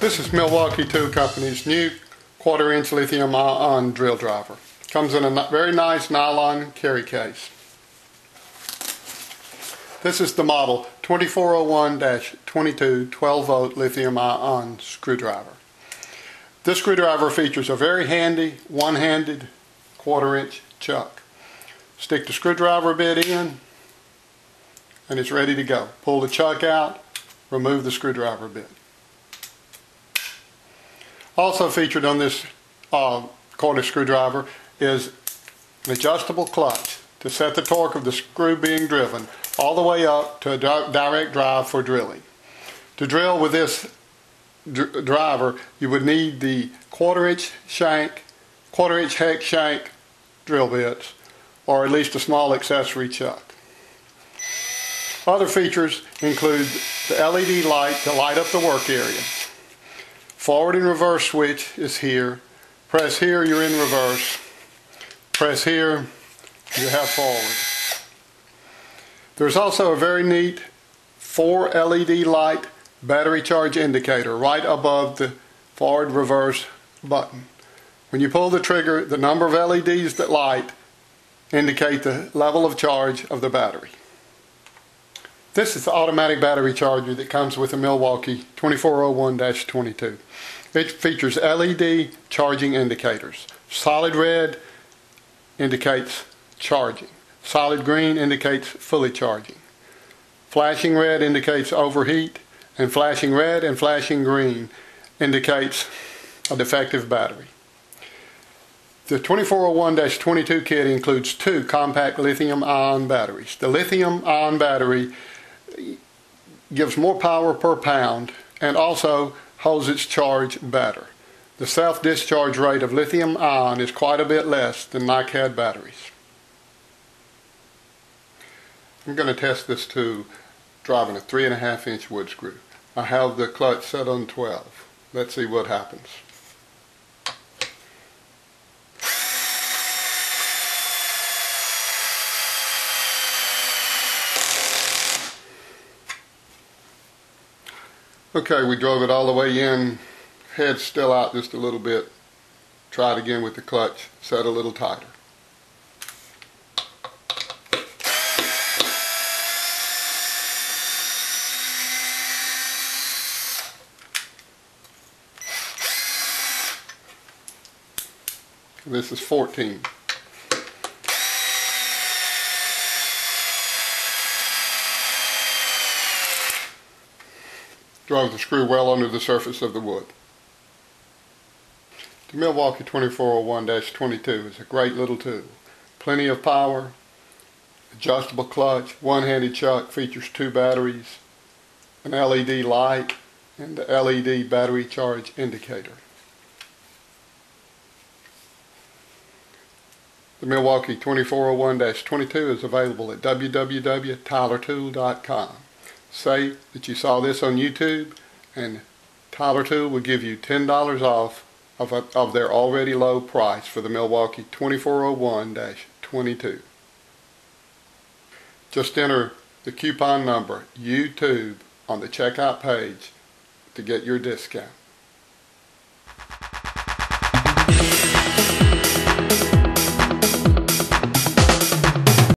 This is Milwaukee Tool Company's new 1/4-inch lithium ion drill driver. Comes in a very nice nylon carry case. This is the model 2401-22 12-volt lithium ion screwdriver. This screwdriver features a very handy one-handed 1/4-inch chuck. Stick the screwdriver bit in and it's ready to go. Pull the chuck out, remove the screwdriver bit. Also featured on this cordless screwdriver is an adjustable clutch to set the torque of the screw being driven all the way up to a direct drive for drilling. To drill with this driver, you would need the 1/4-inch hex shank drill bits, or at least a small accessory chuck. Other features include the LED light to light up the work area. Forward and reverse switch is here. Press here, you're in reverse. Press here, you have forward. There's also a very neat 4 LED light battery charge indicator right above the forward reverse button. When you pull the trigger, the number of LEDs that light indicate the level of charge of the battery. This is the automatic battery charger that comes with the Milwaukee 2401-22. It features LED charging indicators. Solid red indicates charging. Solid green indicates fully charging. Flashing red indicates overheat, and flashing red and flashing green indicates a defective battery. The 2401-22 kit includes 2 compact lithium-ion batteries. The lithium-ion battery gives more power per pound and also holds its charge better. The self-discharge rate of lithium-ion is quite a bit less than NiCad batteries. I'm going to test this tool driving a 3.5-inch wood screw. I have the clutch set on 12. Let's see what happens. Okay, we drove it all the way in, head's still out just a little bit. Try it again with the clutch, set a little tighter. This is 14. Drove the screw well under the surface of the wood. The Milwaukee 2401-22 is a great little tool. Plenty of power, adjustable clutch, one-handed chuck, features 2 batteries, an LED light, and the LED battery charge indicator. The Milwaukee 2401-22 is available at www.tylertool.com. Say that you saw this on YouTube, and Tyler Tool will give you $10 off of their already low price for the Milwaukee 2401-22. Just enter the coupon number YouTube on the checkout page to get your discount.